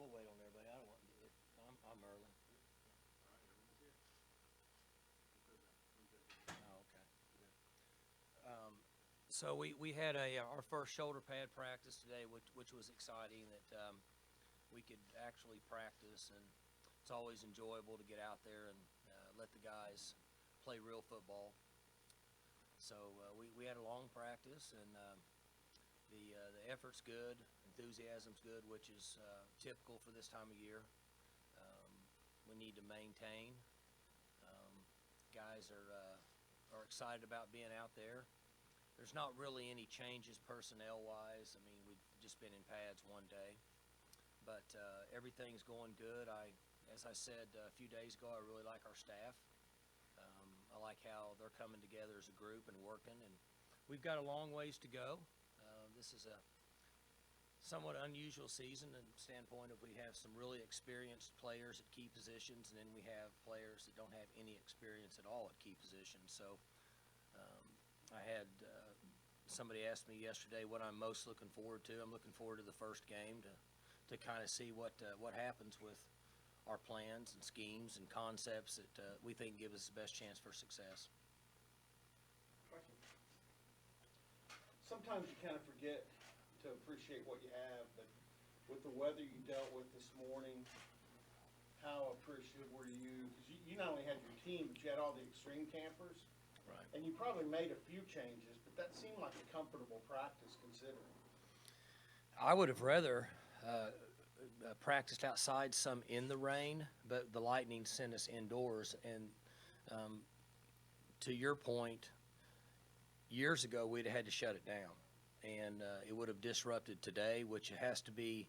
we'll wait on everybody. I don't want to do it. I'm early. Oh, okay. So we had our first shoulder pad practice today, which was exciting that we could actually practice, and it's always enjoyable to get out there and let the guys play real football. So we had a long practice, and the effort's good, enthusiasm's good, which is typical for this time of year. We need to maintain. Guys are excited about being out there. There's not really any changes personnel-wise. I mean, we've just been in pads one day, but everything's going good. As I said a few days ago, I really like our staff. I like how they're coming together as a group and working, and we've got a long ways to go. This is a somewhat unusual season in the standpoint of we have some really experienced players at key positions, and then we have players that don't have any experience at all at key positions. So I had somebody ask me yesterday what I'm most looking forward to. I'm looking forward to the first game to kind of see what happens with our plans and schemes and concepts that we think give us the best chance for success. Question. Sometimes you kind of forget to appreciate what you have, but with the weather you dealt with this morning, how appreciative were you? Because you not only had your team, but you had all the extreme campers. Right. And you probably made a few changes, but that seemed like a comfortable practice considering. I would have rather practiced outside, some in the rain, but the lightning sent us indoors. And to your point, years ago we'd have had to shut it down, and it would have disrupted today, which has to be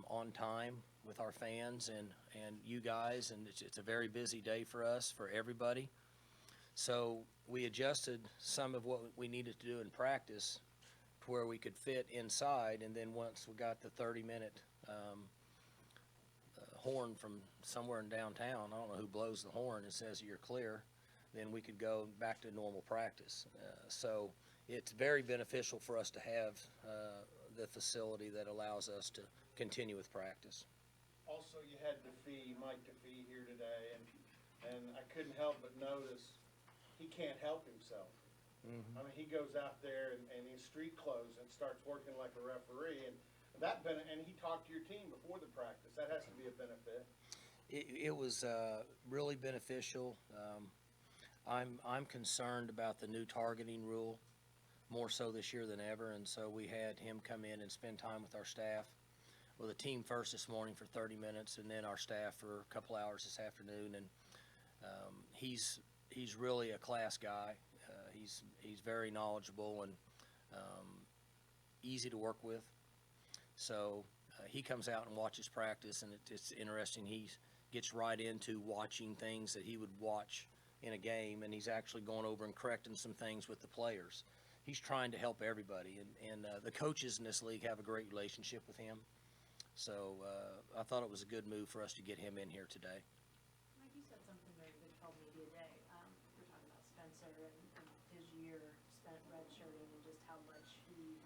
on time with our fans and you guys, and it's a very busy day for us, for everybody. So we adjusted some of what we needed to do in practice to where we could fit inside, and then once we got the 30-minute horn from somewhere in downtown, I don't know who blows the horn and says you're clear, then we could go back to normal practice. So it's very beneficial for us to have the facility that allows us to continue with practice. Also, you had Mike Defee here today, and I couldn't help but notice he can't help himself. Mm-hmm. I mean, he goes out there and in street clothes and starts working like a referee, and he talked to your team before the practice. That has to be a benefit. It was really beneficial. I'm concerned about the new targeting rule more so this year than ever, and so we had him come in and spend time with our staff. Well, the team first this morning for 30 minutes, and then our staff for a couple hours this afternoon. And he's really a class guy. He's very knowledgeable and easy to work with. So he comes out and watches practice, and it's interesting. He gets right into watching things that he would watch in a game, and he's actually going over and correcting some things with the players. He's trying to help everybody, and the coaches in this league have a great relationship with him. So I thought it was a good move for us to get him in here today. Mike, you said something very good called Media Day. We're talking about Spencer and his year spent redshirting and just how much he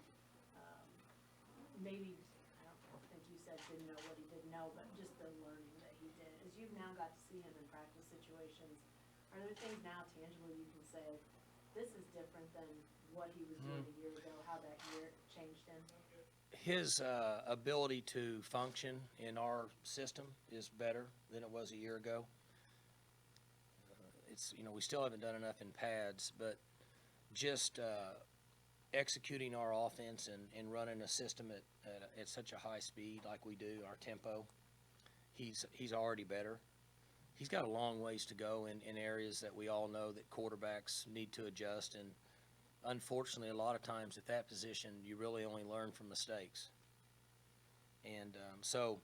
maybe, I don't think you said didn't know what he didn't know, but just the learning that he did. As you've now got to see him in practice situations, are there things now tangibly you can say, this is different than what he was doing a year ago, how that year changed him? His ability to function in our system is better than it was a year ago. We still haven't done enough in pads, but just executing our offense and running a system at such a high speed like we do, our tempo, he's already better. He's got a long ways to go in areas that we all know that quarterbacks need to adjust, and unfortunately, a lot of times at that position, you really only learn from mistakes. And so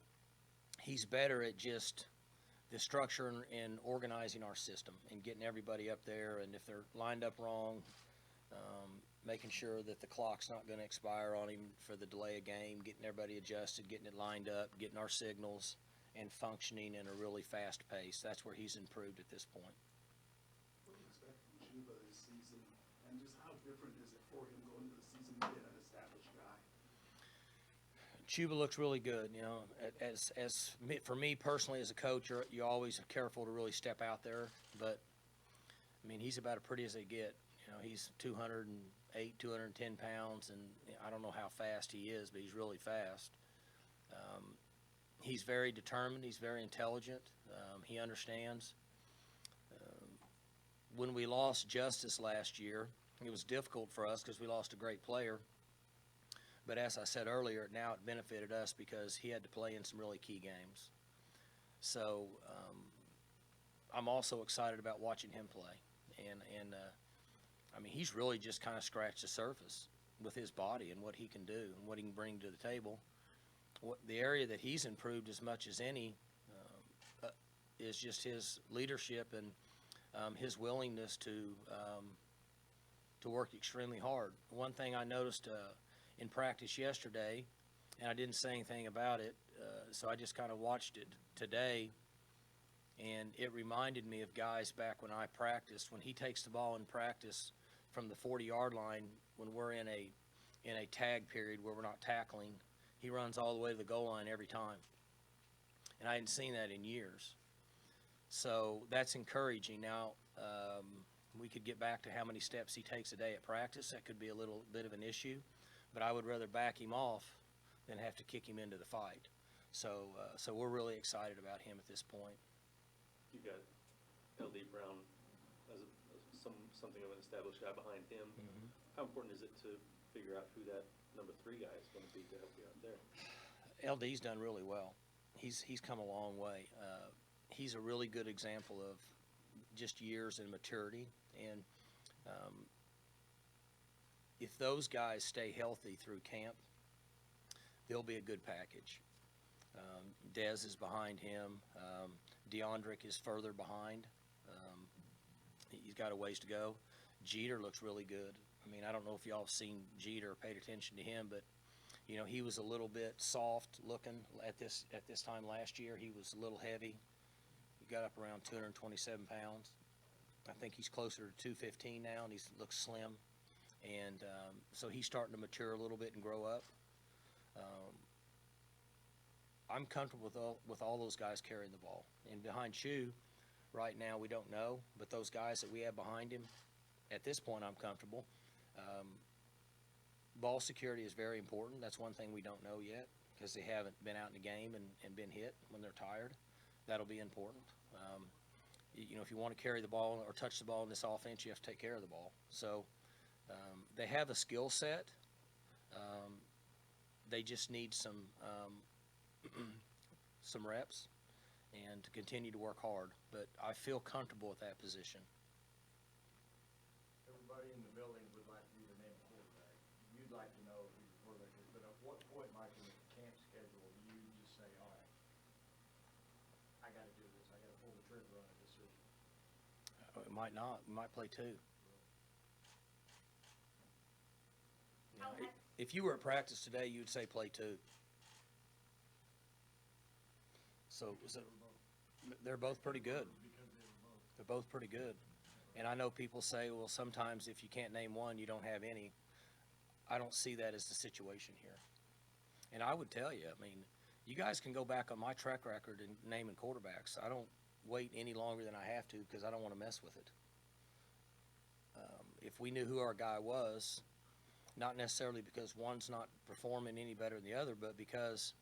he's better at just the structure and organizing our system and getting everybody up there, and if they're lined up wrong, making sure that the clock's not going to expire on him for the delay of game, getting everybody adjusted, getting it lined up, getting our signals, and functioning in a really fast pace. That's where he's improved at this point. What do you expect from Juba this season, and just how different is it for him going into the season being an established guy? Chuba looks really good, you know, for me personally as a coach, you're always careful to really step out there, but, I mean, he's about as pretty as they get. You know, he's 208, 210 pounds, and I don't know how fast he is, but he's really fast. He's very determined. He's very intelligent. He understands. When we lost Justice last year, it was difficult for us because we lost a great player. But as I said earlier, now it benefited us because he had to play in some really key games. So I'm also excited about watching him play. And I mean, he's really just kind of scratched the surface with his body and what he can do and what he can bring to the table. The area that he's improved as much as any is just his leadership and his willingness to work extremely hard. One thing I noticed in practice yesterday, and I didn't say anything about it, so I just kind of watched it today, and it reminded me of guys back when I practiced. When he takes the ball in practice from the 40-yard line, when we're in a tag period where we're not tackling, he runs all the way to the goal line every time. And I hadn't seen that in years. So that's encouraging. Now, we could get back to how many steps he takes a day at practice. That could be a little bit of an issue. But I would rather back him off than have to kick him into the fight. So we're really excited about him at this point. You've got L.D. Brown as something of an established guy behind him. Mm-hmm. How important is it to figure out who that number 3 guy is going to be to help you out there? LD's done really well. He's come a long way. He's a really good example of just years and maturity. And if those guys stay healthy through camp, they'll be a good package. Dez is behind him. DeAndrick is further behind. He's got a ways to go. Jeter looks really good. I mean, I don't know if y'all have seen Jeter or paid attention to him, but you know, he was a little bit soft looking at this time last year. He was a little heavy. He got up around 227 pounds. I think he's closer to 215 now, and he looks slim. And so he's starting to mature a little bit and grow up. I'm comfortable with all those guys carrying the ball. And behind Chew, right now we don't know, but those guys that we have behind him, at this point I'm comfortable. Ball security is very important. That's one thing we don't know yet because they haven't been out in the game and been hit when they're tired. That'll be important. You know, if you want to carry the ball or touch the ball in this offense, you have to take care of the ball. So they have a skill set. They just need some reps and to continue to work hard. But I feel comfortable with that position. Everybody in the building would like you to name a quarterback. You'd like to know who the quarterback is, but at what point, Mike, in the camp schedule, do you just say, all right, I gotta do this, I gotta pull the trigger on a decision? It might not. We might play 2. You know, if you were at practice today, you'd say play 2. So they're both pretty good. They're both pretty good. And I know people say, well, sometimes if you can't name one, you don't have any. I don't see that as the situation here. And I would tell you, I mean, you guys can go back on my track record in naming quarterbacks. I don't wait any longer than I have to because I don't want to mess with it. If we knew who our guy was, not necessarily because one's not performing any better than the other, but because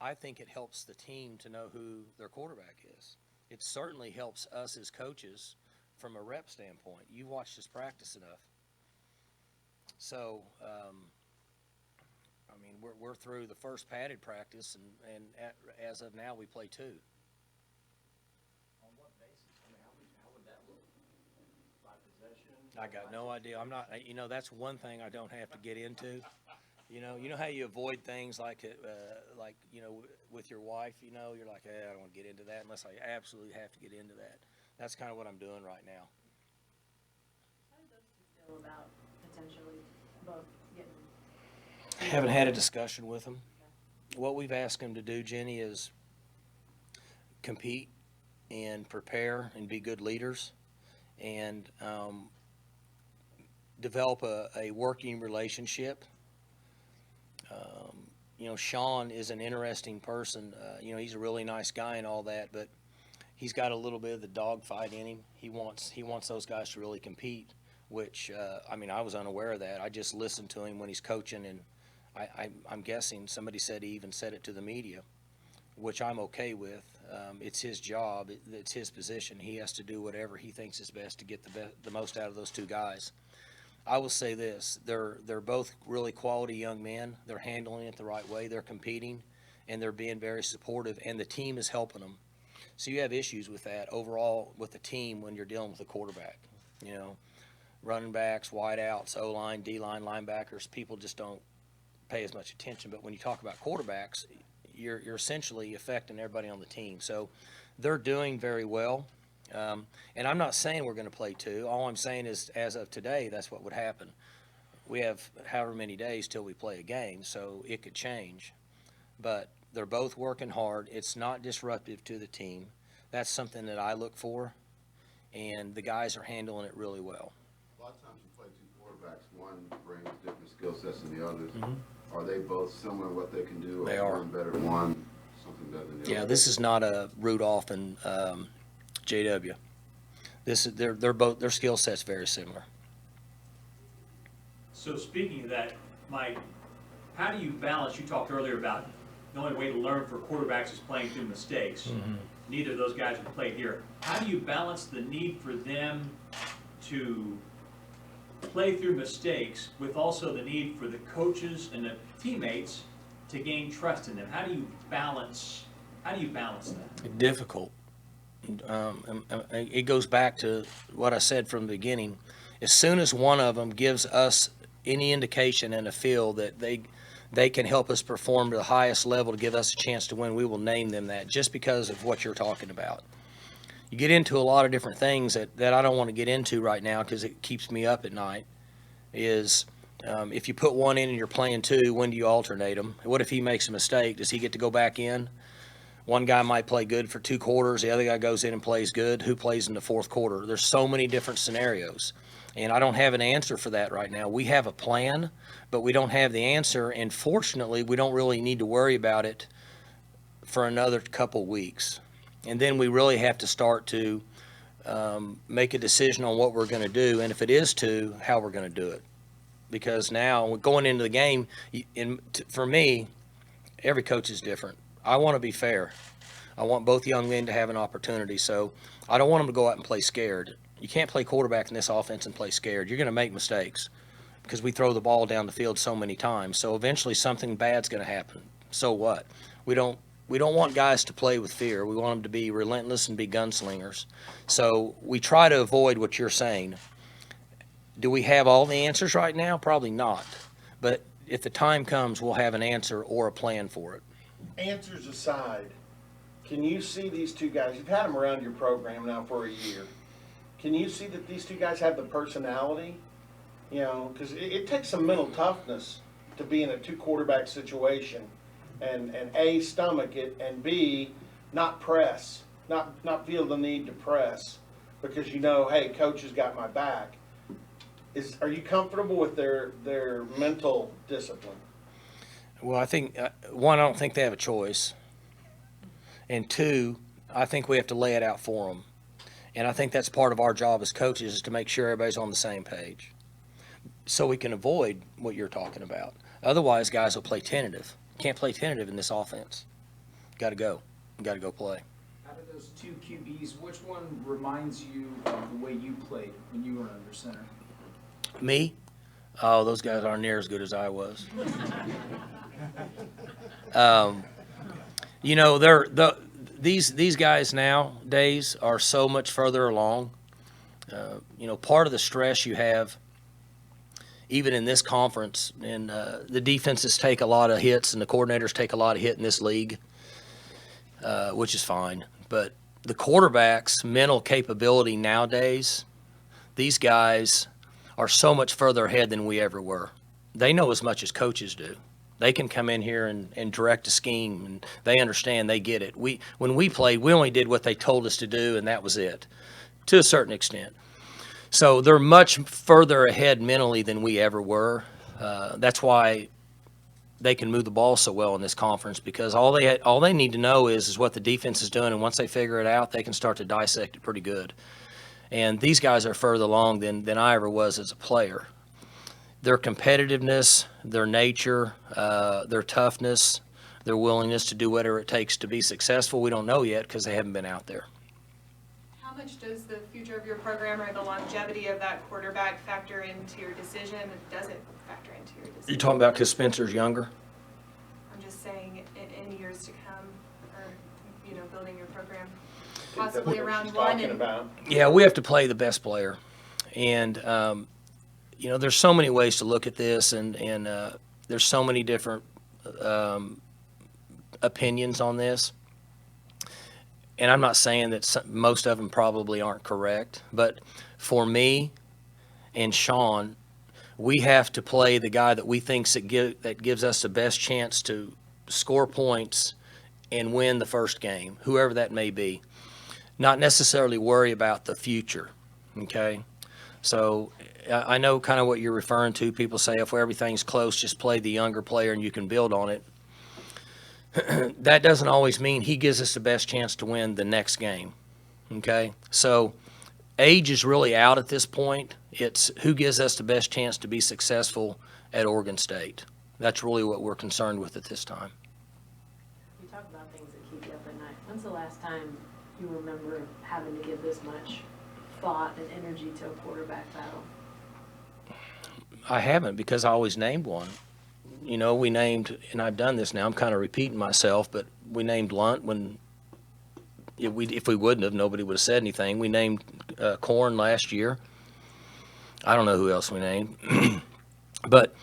I think it helps the team to know who their quarterback is. It certainly helps us as coaches from a rep standpoint. You've watched us practice enough. So, I mean, we're through the first padded practice, and as of now, we play 2. On what basis? I mean, how would that look? By possession? I got no idea. I'm not, you know, that's one thing I don't have to get into. You know how you avoid things like, you know, with your wife, you know, you're like, I don't want to get into that unless I absolutely have to get into that. That's kind of what I'm doing right now. How do those two feel about potentially both getting? I haven't had a discussion with them. What we've asked them to do, Jenny, is compete and prepare and be good leaders and develop a working relationship. Sean is an interesting person. He's a really nice guy and all that, but he's got a little bit of the dogfight in him. He wants those guys to really compete, which, I was unaware of that. I just listened to him when he's coaching, and I'm guessing somebody said he even said it to the media, which I'm okay with. It's his job. It's his position. He has to do whatever he thinks is best to get the most out of those two guys. I will say this, they're both really quality young men. They're handling it the right way. They're competing, and they're being very supportive, and the team is helping them. So you have issues with that overall with the team when you're dealing with a quarterback. Running backs, wideouts, O-line, D-line, linebackers, people just don't pay as much attention. But when you talk about quarterbacks, you're essentially affecting everybody on the team. So they're doing very well. And I'm not saying we're going to play two. All I'm saying is, as of today, that's what would happen. We have however many days till we play a game, so it could change. But they're both working hard. It's not disruptive to the team. That's something that I look for, and the guys are handling it really well. A lot of times you play two quarterbacks, one brings different skill sets than the others. Mm-hmm. Are they both similar in what they can do? They or are. one better than one, something better than the other? Yeah, this is not a Rudolph and JW. They're both, their skill set's very similar. So speaking of that, Mike, how do you balance, you talked earlier about the only way to learn for quarterbacks is playing through mistakes. Neither of those guys have played here. How do you balance the need for them to play through mistakes with also the need for the coaches and the teammates to gain trust in them? How do you balance that? Difficult. It goes back to what I said from the beginning. As soon as one of them gives us any indication and a feel that they can help us perform to the highest level to give us a chance to win, we will name them that, just because of what you're talking about. You get into a lot of different things that I don't want to get into right now because it keeps me up at night, is if you put one in and you're playing two, when do you alternate them? What if he makes a mistake? Does he get to go back in? One guy might play good for 2 quarters. The other guy goes in and plays good. Who plays in the 4th quarter? There's so many different scenarios, and I don't have an answer for that right now. We have a plan, but we don't have the answer, and fortunately, we don't really need to worry about it for another couple weeks. And then we really have to start to make a decision on what we're going to do, and if it is to, how we're going to do it. Because now, going into the game, for me, every coach is different. I want to be fair. I want both young men to have an opportunity, so I don't want them to go out and play scared. You can't play quarterback in this offense and play scared. You're going to make mistakes because we throw the ball down the field so many times. So eventually something bad's going to happen. So what? We don't want guys to play with fear. We want them to be relentless and be gunslingers. So we try to avoid what you're saying. Do we have all the answers right now? Probably not. But if the time comes, we'll have an answer or a plan for it. Answers aside, can you see these two guys, you've had them around your program now for a year, can you see that these two guys have the personality? Because it takes some mental toughness to be in a 2-quarterback situation and A, stomach it, and B, not press, not feel the need to press because hey, coach has got my back. Are you comfortable with their mental discipline? Well, I think, one, I don't think they have a choice. And 2, I think we have to lay it out for them. And I think that's part of our job as coaches is to make sure everybody's on the same page so we can avoid what you're talking about. Otherwise, guys will play tentative. Can't play tentative in this offense. Got to go. Got to go play. Out of those 2 QBs, which one reminds you of the way you played when you were under center? Me? Oh, those guys aren't near as good as I was. These guys nowadays are so much further along. Part of the stress you have, even in this conference, and the defenses take a lot of hits and the coordinators take a lot of hit in this league, which is fine. But the quarterback's mental capability nowadays, these guys are so much further ahead than we ever were. They know as much as coaches do. They can come in here and direct a scheme, and they understand, they get it. When we played, we only did what they told us to do, and that was it, to a certain extent. So they're much further ahead mentally than we ever were. That's why they can move the ball so well in this conference, because all they need to know is what the defense is doing, and once they figure it out, they can start to dissect it pretty good. And these guys are further along than I ever was as a player. Their competitiveness, their nature, their toughness, their willingness to do whatever it takes to be successful, we don't know yet because they haven't been out there. How much does the future of your program or the longevity of that quarterback factor into your decision? Does it factor into your decision? You're talking about because Spencer's younger? I'm just saying in years to come, or, building your program, possibly around She's one talking and. about. Yeah, we have to play the best player. And, there's so many ways to look at this, and there's so many different opinions on this. And I'm not saying that most of them probably aren't correct, but for me and Sean, we have to play the guy that we think that gives us the best chance to score points and win the first game, whoever that may be. Not necessarily worry about the future, okay? So I know kind of what you're referring to. People say if everything's close, just play the younger player and you can build on it. That doesn't always mean he gives us the best chance to win the next game, okay? So age is really out at this point. It's who gives us the best chance to be successful at Oregon State. That's really what we're concerned with at this time. You talk about things that keep you up at night. When's the last time you remember having to give this much thought and energy to a quarterback battle? I haven't, because I always named one. We named, and I've done this now, I'm kind of repeating myself, but we named Lunt when if we wouldn't have, nobody would have said anything. We named Corn last year. I don't know who else we named. But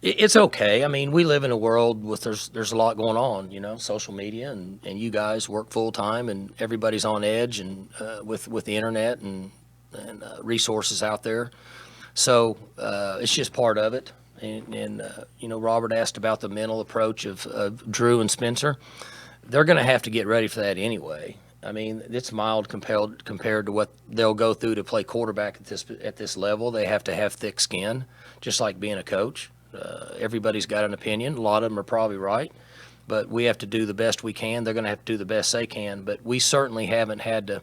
it's okay. I mean, we live in a world with there's a lot going on, social media, and you guys work full time, and everybody's on edge, and with the internet and resources out there. So it's just part of it. And Robert asked about the mental approach of Drew and Spencer. They're going to have to get ready for that anyway. I mean, it's mild compared to what they'll go through to play quarterback at this level. They have to have thick skin, just like being a coach. Everybody's got an opinion. A lot of them are probably right, but we have to do the best we can. They're going to have to do the best they can. But we certainly haven't had to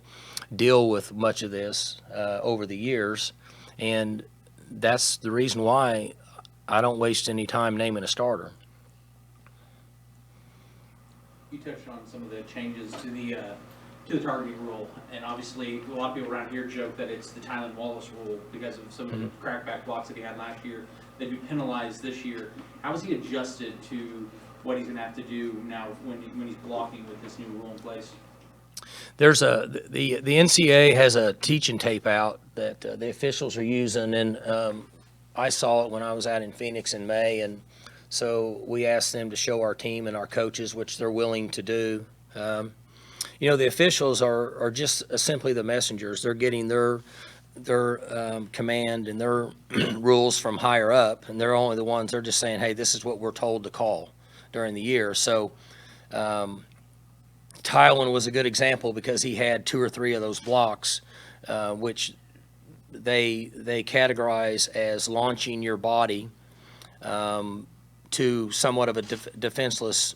deal with much of this over the years, and that's the reason why I don't waste any time naming a starter. You touched on some of the changes to the targeting rule, and obviously a lot of people around here joke that it's the Tylen Wallace rule because of some of the crackback blocks that he had last year. They'd be penalized this year. How has he adjusted to what he's going to have to do now when he's blocking with this new rule in place? There's the NCAA has a teaching tape out that the officials are using, and I saw it when I was out in Phoenix in May, and so we asked them to show our team and our coaches, which they're willing to do. The officials are just simply the messengers. They're getting their command and their rules from higher up, and they're only the ones. They're just saying, hey, this is what we're told to call during the year. So Tylen was a good example because he had 2 or 3 of those blocks, which they categorize as launching your body to somewhat of a defenseless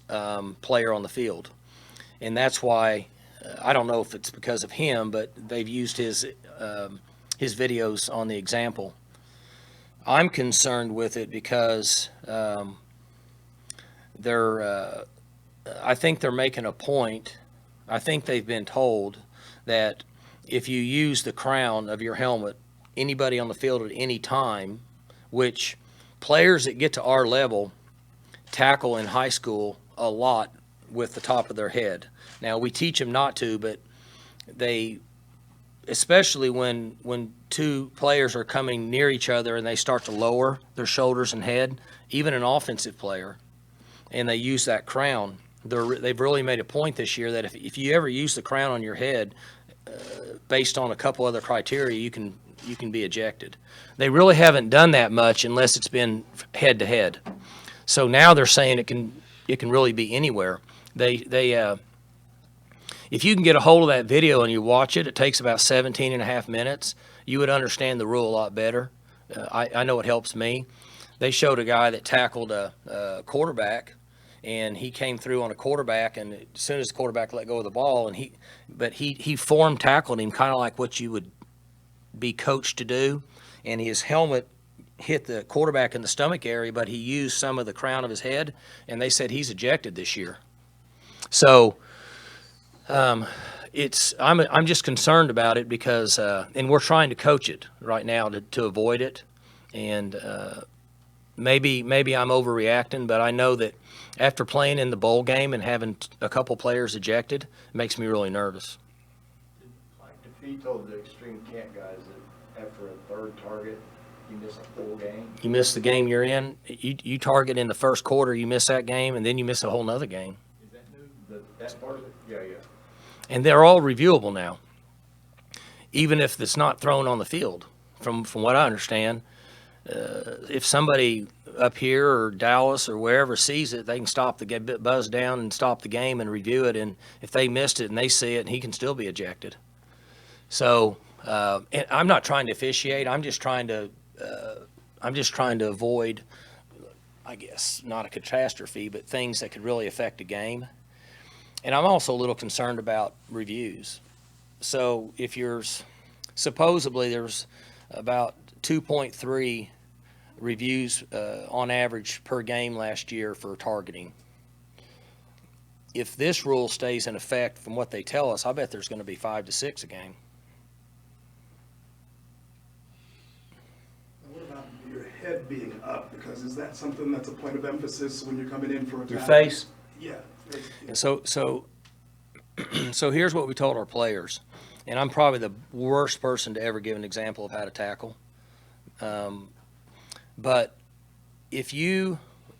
player on the field. And that's why, I don't know if it's because of him, but they've used his videos on the example. I'm concerned with it because I think they're making a point. I think they've been told that if you use the crown of your helmet, anybody on the field at any time, which players that get to our level tackle in high school a lot with the top of their head. Now, we teach them not to, but they, especially when 2 players are coming near each other and they start to lower their shoulders and head, even an offensive player, and they use that crown, they've really made a point this year that if you ever use the crown on your head based on a couple other criteria, you can be ejected. They really haven't done that much unless it's been head to head. So now they're saying it can really be anywhere. If you can get a hold of that video and you watch it, it takes about 17 and a half minutes. You would understand the rule a lot better. I know it helps me. they showed a guy that tackled a quarterback, and he came through on a quarterback, and as soon as the quarterback let go of the ball, and he form tackled him kind of like what you would be coached to do, and his helmet hit the quarterback in the stomach area, but he used some of the crown of his head, and they said he's ejected this year. So I'm just concerned about it because and we're trying to coach it right now to avoid it, and maybe I'm overreacting, but I know that after playing in the bowl game and having a couple players ejected, it makes me really nervous. Like Defeat told the extreme camp guys that after a third target, you miss a full game. You miss the game you're in. You target in the first quarter, you miss that game, and then you miss a whole nother game. Is that new? That part of it? Yeah. And they're all reviewable now, even if it's not thrown on the field. From what I understand, if somebody up here or Dallas or wherever sees it, they can stop get buzzed down and stop the game and review it. And if they missed it and they see it, he can still be ejected. So and I'm not trying to officiate. I'm just trying to avoid, I guess, not a catastrophe, but things that could really affect a game. And I'm also a little concerned about reviews. So if supposedly there's about 2.3 reviews on average per game last year for targeting. If this rule stays in effect from what they tell us, I bet there's going to be 5 to 6 a game. What about your head being up? Because is that something that's a point of emphasis when you're coming in for a Your tackle? face? Yeah. And so here's what we told our players, and I'm probably the worst person to ever give an example of how to tackle. But if you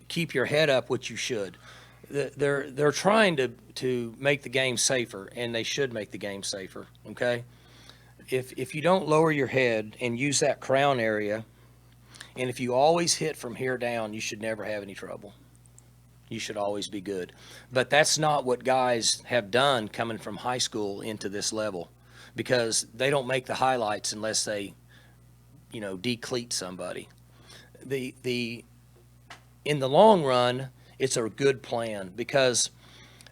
keep your head up, which you should, they're trying to make the game safer, and they should make the game safer. Okay, if you don't lower your head and use that crown area, and if you always hit from here down, you should never have any trouble. You should always be good. But that's not what guys have done coming from high school into this level, because they don't make the highlights unless they, decleat somebody. In the long run, it's a good plan, because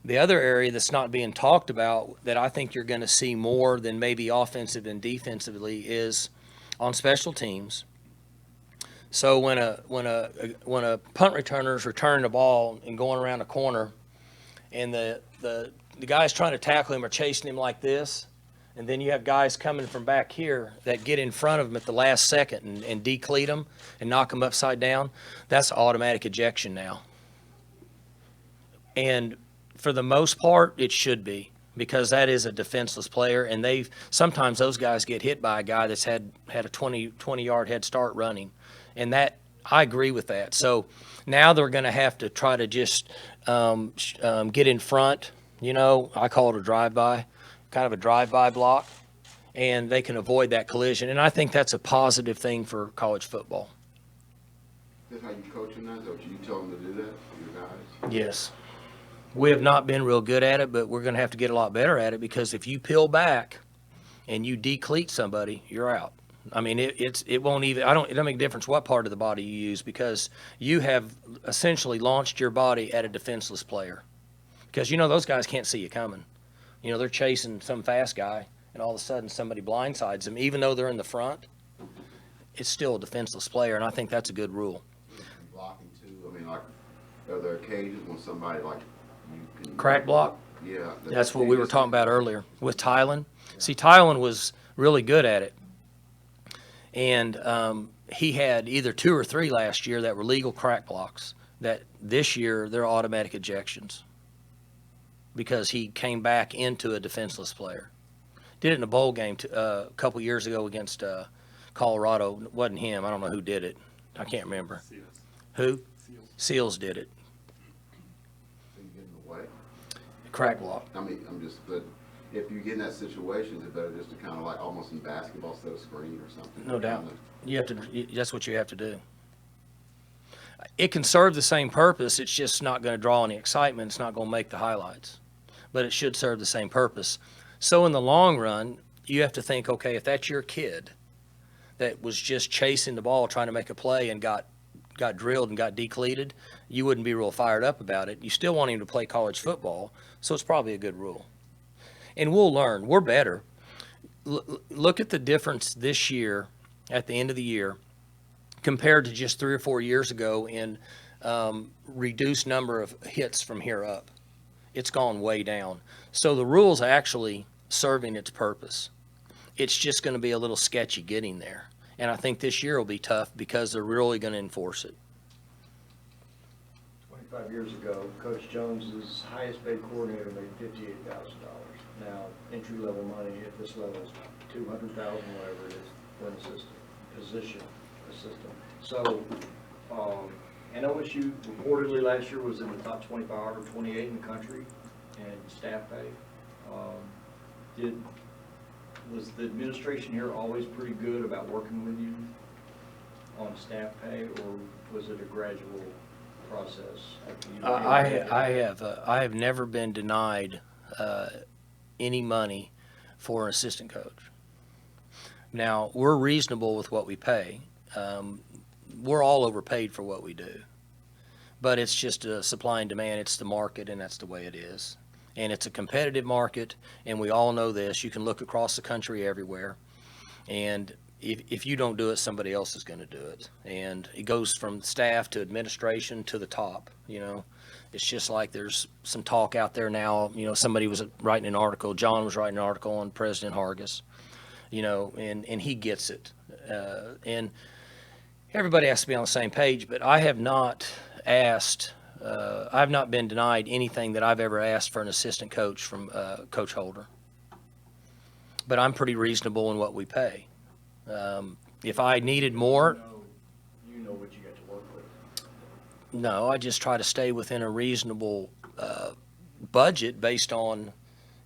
the other area that's not being talked about that I think you're going to see more than maybe offensive and defensively is on special teams. So when a punt returner is returning the ball and going around a corner, and the guys trying to tackle him are chasing him like this, and then you have guys coming from back here that get in front of him at the last second and decleat him and knock him upside down, that's automatic ejection now. And for the most part, it should be, because that is a defenseless player, and sometimes those guys get hit by a guy that's had a 20-yard head start running. And that, I agree with that. So now they're going to have to try to just get in front. I call it a drive-by, kind of a drive-by block, and they can avoid that collision. And I think that's a positive thing for college football. Is that how you coach them now? Is that what you tell them to do that, your guys? Yes. We have not been real good at it, but we're going to have to get a lot better at it, because if you peel back and you decleat somebody, you're out. I mean, it won't even, it doesn't make a difference what part of the body you use, because you have essentially launched your body at a defenseless player. Because, those guys can't see you coming. They're chasing some fast guy, and all of a sudden somebody blindsides them. Even though they're in the front, it's still a defenseless player, and I think that's a good rule. Blocking too, I mean, like, are there occasions when somebody, like, you can... Crack block? Yeah. That's what we were talking about earlier with Tylen. See, Tylen was really good at it. And he had either 2 or 3 last year that were legal crack blocks, that this year they're automatic ejections, because he came back into a defenseless player. Did it in a bowl game a couple years ago against Colorado. It wasn't him. I don't know who did it. I can't remember. Seals. Who? Seals did it. So you get in the way? Crack block. I mean, but if you get in that situation, it's better just to kind of like almost in basketball, set a screen or something. No doubt. That's what you have to do. It can serve the same purpose. It's just not going to draw any excitement. It's not going to make the highlights. But it should serve the same purpose. So in the long run, you have to think, okay, if that's your kid that was just chasing the ball, trying to make a play, and got got drilled and got decleated, you wouldn't be real fired up about it. You still want him to play college football, so it's probably a good rule. And we'll learn. We're better. Look at the difference this year, at the end of the year, compared to just 3 or 4 years ago in reduced number of hits from here up. It's gone way down. So the rule's actually serving its purpose. It's just going to be a little sketchy getting there. And I think this year will be tough because they're really going to enforce it. 25 years ago, Coach Jones's highest paid coordinator made $58,000. Now, entry-level money at this level is $200,000, whatever it is, for an assistant. So, and OSU reportedly last year was in the top 25 or 28 in the country in staff pay. Was the administration here always pretty good about working with you on staff pay, or was it a gradual process? I have never been denied any money for an assistant coach. Now, we're reasonable with what we pay. We're all overpaid for what we do. But it's just a supply and demand. It's the market, and that's the way it is. And it's a competitive market, and we all know this. You can look across the country everywhere. And if you don't do it, somebody else is going to do it. And it goes from staff to administration to the top, you know. It's just like there's some talk out there now. You know, somebody was writing an article. John was writing an article on President Hargis, you know, and he gets it. And everybody has to be on the same page, but I have not asked, I've not been denied anything that I've ever asked for an assistant coach from Coach Holder. But I'm pretty reasonable in what we pay. If I needed more, You know what you got to work with. no, I just try to stay within a reasonable budget based on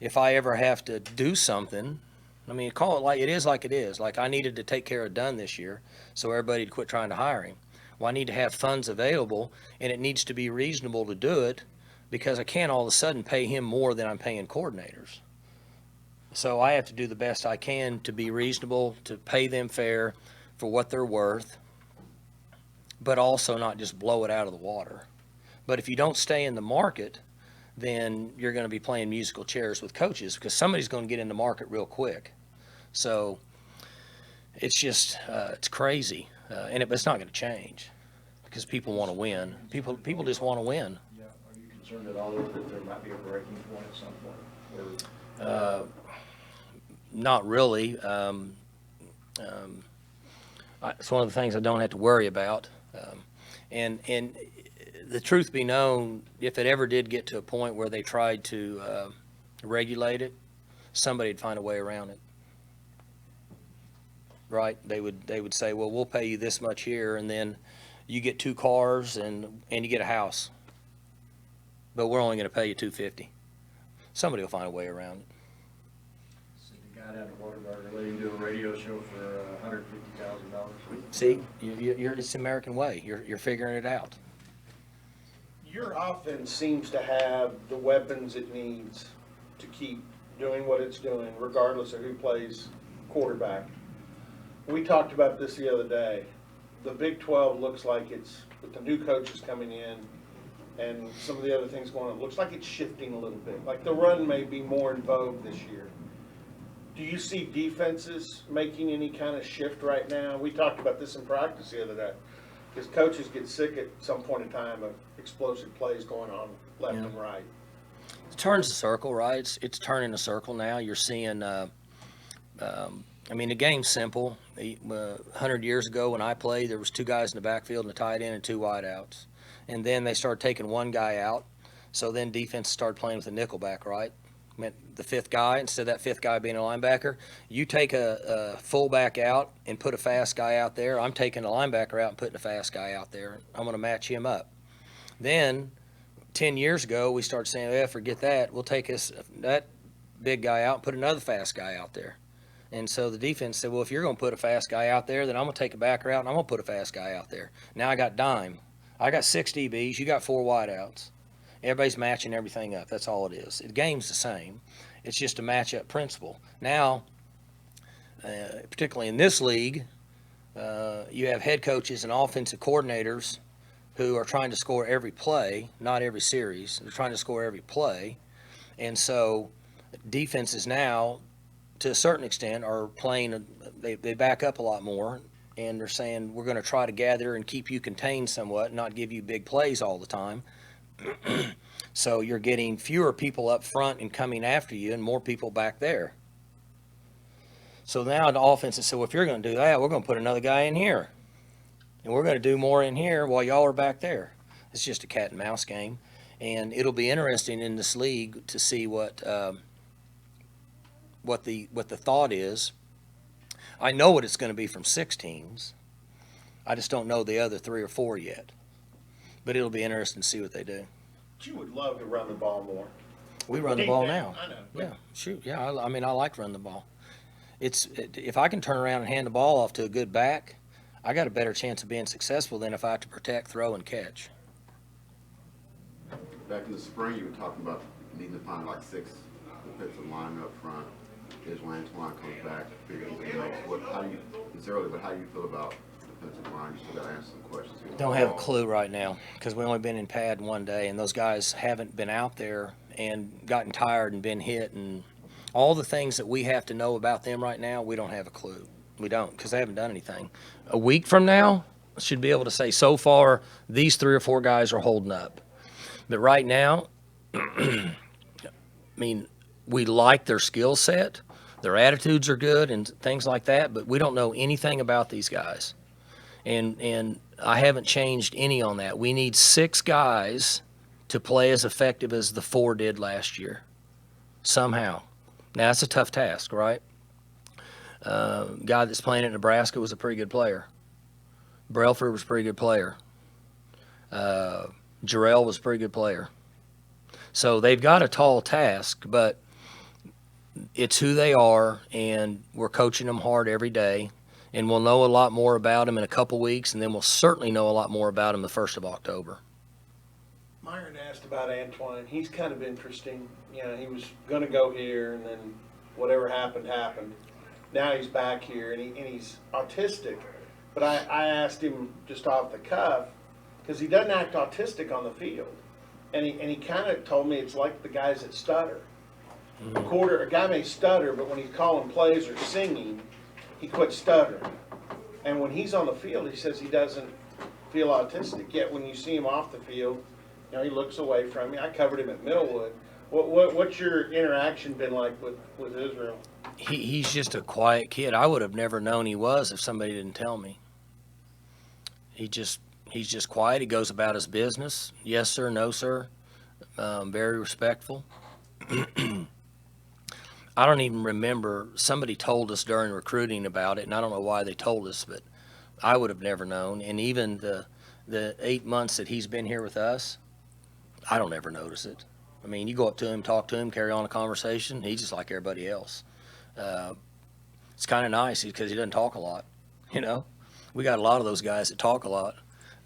if I ever have to do something. I mean, call it like it is, like it is. Like I needed to take care of Dunn this year, so everybody'd quit trying to hire him. Well, I need to have funds available, and it needs to be reasonable to do it because I can't all of a sudden pay him more than I'm paying coordinators. So I have to do the best I can to be reasonable, to pay them fair for what they're worth, but also not just blow it out of the water. But if you don't stay in the market, then you're going to be playing musical chairs with coaches because somebody's going to get in the market real quick. So it's just, it's crazy. It's not going to change because people want to win. People just want to win. Yeah, are you concerned at all that there might be a breaking point at some point? Not really. It's one of the things I don't have to worry about. And the truth be known, if it ever did get to a point where they tried to regulate it, somebody'd find a way around it. Right? They would say, well, we'll pay you this much here, and then you get 2 cars and you get a house. But we're only going to pay you $250. Somebody will find a way around it. So the guy down at Waterburger, let him do a radio show for $150,000. See, it's the American way. You're figuring it out. Your offense seems to have the weapons it needs to keep doing what it's doing, regardless of who plays quarterback. We talked about this the other day. The Big 12 looks like it's, with the new coaches coming in and some of the other things going on, it looks like it's shifting a little bit. Like the run may be more in vogue this year. Do you see defenses making any kind of shift right now? We talked about this in practice the other day. Because coaches get sick at some point in time of explosive plays going on left and right. It turns the circle, right? It's turning a circle now. You're seeing, I mean, the game's simple. 100 years ago when I played, there was 2 guys in the backfield and a tight end and 2 wideouts. And then they started taking 1 guy out. So then defense started playing with a nickelback, right? Meant the 5th guy, instead of that 5th guy being a linebacker, you take a fullback out and put a fast guy out there. I'm taking a linebacker out and putting a fast guy out there. I'm going to match him up. Then 10 years ago, we started saying, forget that. We'll take that big guy out and put another fast guy out there. And so the defense said, well, if you're going to put a fast guy out there, then I'm going to take a backer out and I'm going to put a fast guy out there. Now I got dime. I got 6 DBs. You got 4 wideouts. Everybody's matching everything up. That's all it is. The game's the same. It's just a matchup principle. Now, particularly in this league, you have head coaches and offensive coordinators who are trying to score every play, not every series. They're trying to score every play. And so defenses now, to a certain extent, are playing, they back up a lot more. And they're saying, we're going to try to gather and keep you contained somewhat, not give you big plays all the time. So you're getting fewer people up front and coming after you and more people back there. So now the offense has said, well, if you're going to do that, we're going to put another guy in here. And we're going to do more in here while y'all are back there. It's just a cat and mouse game. And it'll be interesting in this league to see what the thought is. I know what it's going to be from 6 teams. I just don't know the other 3 or 4 yet. But it'll be interesting to see what they do. But you would love to run the ball more. We run the ball now. I know. Yeah, shoot. Yeah, I mean, I like running the ball. If I can turn around and hand the ball off to a good back, I got a better chance of being successful than if I have to protect, throw, and catch. Back in the spring, you were talking about needing to find like 6 defensive line up front. Is when Antoine comes back, figure he's gonna make. It's early, but how do you feel about defensive line? You still gotta answer some questions here. Don't have a clue right now because we've only been in pad one day, and those guys haven't been out there and gotten tired and been hit, and all the things that we have to know about them right now, we don't have a clue. We don't, because they haven't done anything. A week from now, I should be able to say, so far, these 3 or 4 guys are holding up. But right now, I mean, we like their skill set. Their attitudes are good and things like that, but we don't know anything about these guys. And I haven't changed any on that. We need 6 guys to play as effective as the 4 did last year, somehow. Now, that's a tough task, right? Guy that's playing at Nebraska was a pretty good player. Brailford was a pretty good player. Jarrell was a pretty good player. So they've got a tall task, but it's who they are, and we're coaching them hard every day. And we'll know a lot more about them in a couple weeks, and then we'll certainly know a lot more about them the 1st of October. Myron asked about Antoine. He's kind of interesting. You know, he was going to go here, and then whatever happened, happened. Now he's back here, and he's autistic. But I asked him just off the cuff, because he doesn't act autistic on the field. And he kind of told me it's like the guys that stutter. A guy may stutter, but when he's calling plays or singing, he quits stuttering. And when he's on the field, he says he doesn't feel autistic. Yet when you see him off the field, you know, he looks away from you. I covered him at Middlewood. What's your interaction been like with Israel? He's just a quiet kid. I would have never known he was if somebody didn't tell me. He's just quiet. He goes about his business. Yes, sir. No, sir. Very respectful. I don't even remember. Somebody told us during recruiting about it, and I don't know why they told us, but I would have never known. And even the 8 months that he's been here with us, I don't ever notice it. I mean, you go up to him, talk to him, carry on a conversation. He's just like everybody else. It's kind of nice because he doesn't talk a lot, you know. We got a lot of those guys that talk a lot,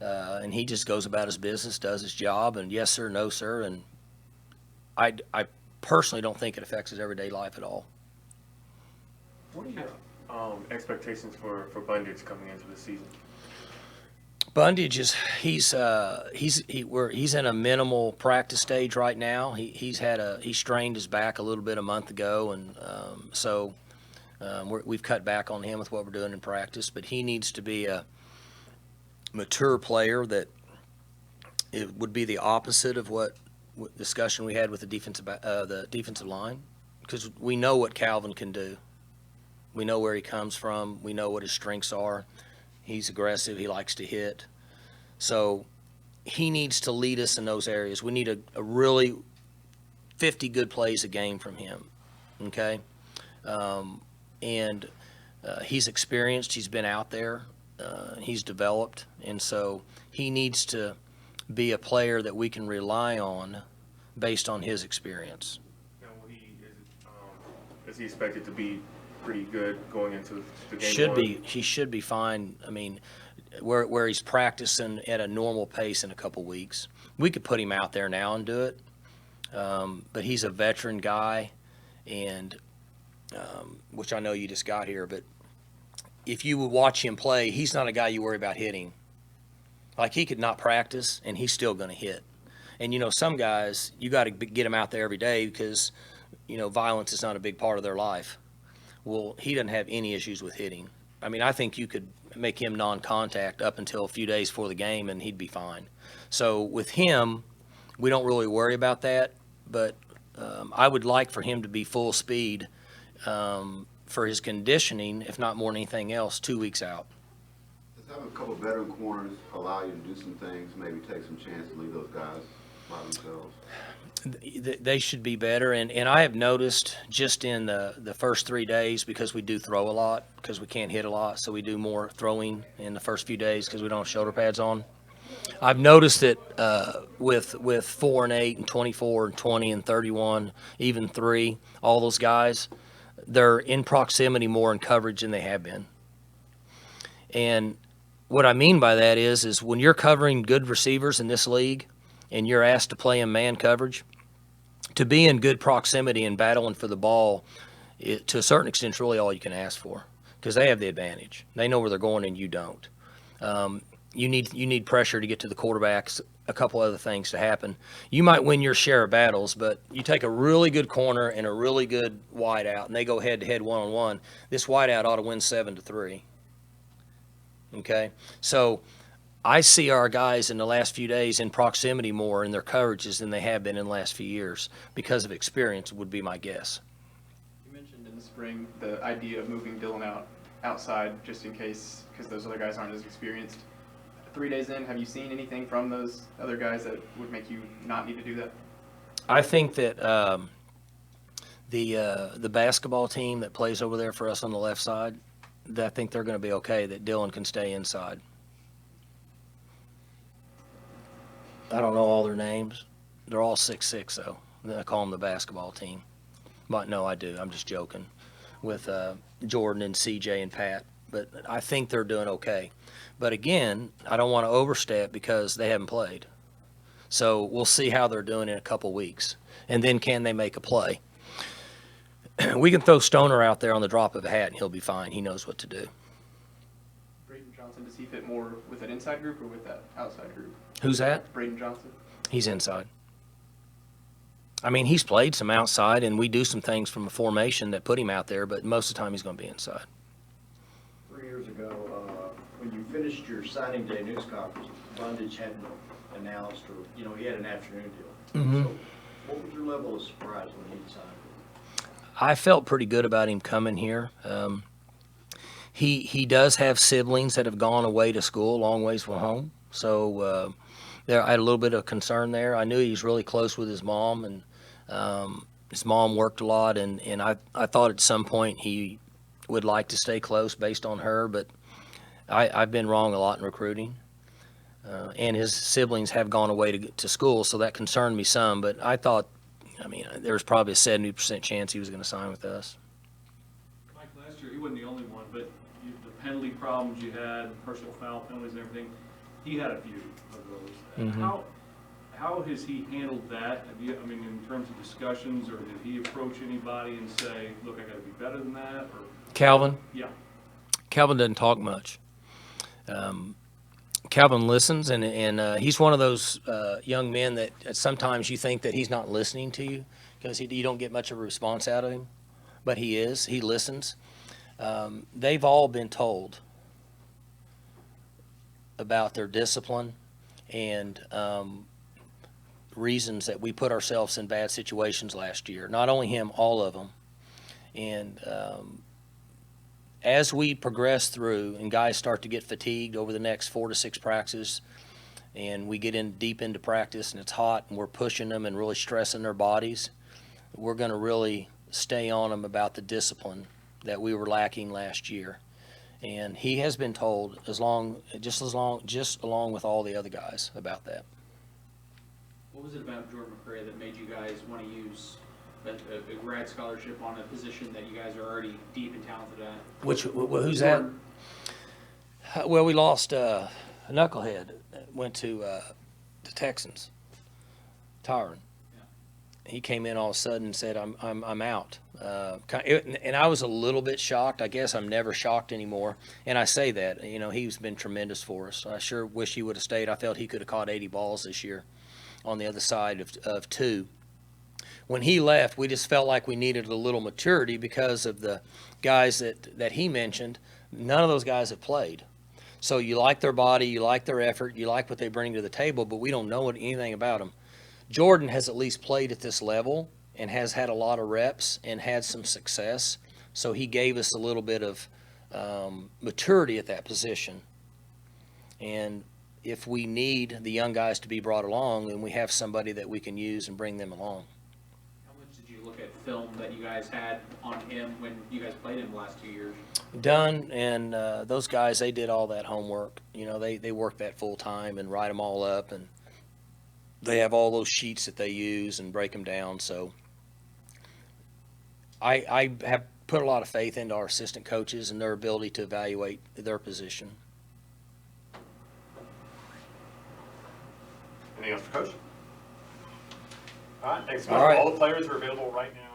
and he just goes about his business, does his job, and yes, sir, no, sir. And I personally don't think it affects his everyday life at all. What are your expectations for Bundage coming into the season? Bundage is he's in a minimal practice stage right now. He strained his back a little bit a month ago, and so we've cut back on him with what we're doing in practice. But he needs to be a mature player that it would be the opposite of what discussion we had with the defensive line, because we know what Calvin can do. We know where he comes from. We know what his strengths are. He's aggressive. He likes to hit. So he needs to lead us in those areas. We need a really 50 good plays a game from him, okay? And he's experienced. He's been out there. He's developed. And so he needs to be a player that we can rely on based on his experience. Now, is he expected to be pretty good going into the game? He should be fine. I mean, where he's practicing at a normal pace in a couple weeks. We could put him out there now and do it, but he's a veteran guy, and which I know you just got here, but if you would watch him play, he's not a guy you worry about hitting. Like, he could not practice, and he's still going to hit. And, you know, some guys, you got to get them out there every day because, you know, violence is not a big part of their life. Well, he doesn't have any issues with hitting. I mean, I think you could make him non-contact up until a few days before the game, and he'd be fine. So with him, we don't really worry about that, but I would like for him to be full speed for his conditioning, if not more than anything else, 2 weeks out. Does having a couple veteran corners allow you to do some things, maybe take some chance and leave those guys by themselves? They should be better, and I have noticed just in the first 3 days, because we do throw a lot, because we can't hit a lot, so we do more throwing in the first few days because we don't have shoulder pads on. I've noticed that with 4 and 8 and 24 and 20 and 31, even 3, all those guys, they're in proximity more in coverage than they have been. And what I mean by that is when you're covering good receivers in this league and you're asked to play in man coverage, to be in good proximity and battling for the ball, to a certain extent, is really all you can ask for, because they have the advantage. They know where they're going and you don't. You need pressure to get to the quarterbacks, a couple other things to happen. You might win your share of battles, but you take a really good corner and a really good wide out, and they go head-to-head one-on-one. This wide out ought to win 7-3. Okay? So I see our guys in the last few days in proximity more in their coverages than they have been in the last few years because of experience, would be my guess. You mentioned in the spring the idea of moving Dylan outside just in case, because those other guys aren't as experienced. 3 days in, have you seen anything from those other guys that would make you not need to do that? I think that the basketball team that plays over there for us on the left side, I think they're going to be okay, that Dylan can stay inside. I don't know all their names. They're all 6'6", though. I call them the basketball team. But no, I do. I'm just joking with Jordan and CJ and Pat. But I think they're doing okay. But again, I don't want to overstep because they haven't played. So we'll see how they're doing in a couple weeks. And then can they make a play? We can throw Stoner out there on the drop of a hat and he'll be fine. He knows what to do. Braden Johnson, does he fit more with that inside group or with that outside group? Who's that? Braden Johnson. He's inside. I mean, he's played some outside, and we do some things from a formation that put him out there, but most of the time he's going to be inside. 3 years ago, when you finished your signing day news conference, Gundy hadn't announced, or, you know, he had an afternoon deal. Mm-hmm. So what was your level of surprise when he signed? I felt pretty good about him coming here. He does have siblings that have gone away to school a long ways from home, so I had a little bit of concern there. I knew he was really close with his mom, and his mom worked a lot, and I thought at some point he would like to stay close based on her, but I've been wrong a lot in recruiting. And his siblings have gone away to school, so that concerned me some, but I thought, I mean, there was probably a 70% chance he was going to sign with us. Mike, last year, he wasn't the only one, but the penalty problems you had, personal foul penalties and everything, he had a few of those. Mm-hmm. How has he handled that? Have you, I mean, in terms of discussions, or did he approach anybody and say, look, I got to be better than that? Or Calvin? Yeah. Calvin doesn't talk much. Calvin listens, and he's one of those young men that sometimes you think that he's not listening to you because you don't get much of a response out of him, but he is. He listens. They've all been told about their discipline and reasons that we put ourselves in bad situations last year. Not only him, all of them. And as we progress through and guys start to get fatigued over the next 4 to 6 practices, and we get in deep into practice and it's hot and we're pushing them and really stressing their bodies, we're going to really stay on them about the discipline that we were lacking last year. And he has been told along with all the other guys about that. What was it about Jordan McCray that made you guys want to use a grad scholarship on a position that you guys are already deep and talented at? Who's that? Well, we lost a knucklehead. Went to the Texans, Tyron. he came in all of a sudden and said, I'm out. And I was a little bit shocked. I guess I'm never shocked anymore. And I say that, you know, he's been tremendous for us. I sure wish he would have stayed. I felt he could have caught 80 balls this year on the other side of 2. When he left, we just felt like we needed a little maturity because of the guys that he mentioned. None of those guys have played. So you like their body, you like their effort, you like what they bring to the table, but we don't know anything about them. Jordan has at least played at this level and has had a lot of reps and had some success. So he gave us a little bit of maturity at that position. And if we need the young guys to be brought along, then we have somebody that we can use and bring them along. How much did you look at film that you guys had on him when you guys played him the last 2 years? Done, and those guys, they did all that homework. You know, they work that full time and write them all up, and they have all those sheets that they use and break them down. So I have put a lot of faith into our assistant coaches and their ability to evaluate their position. Anything else for Coach? All right, thanks so All much. right. All the players are available right now.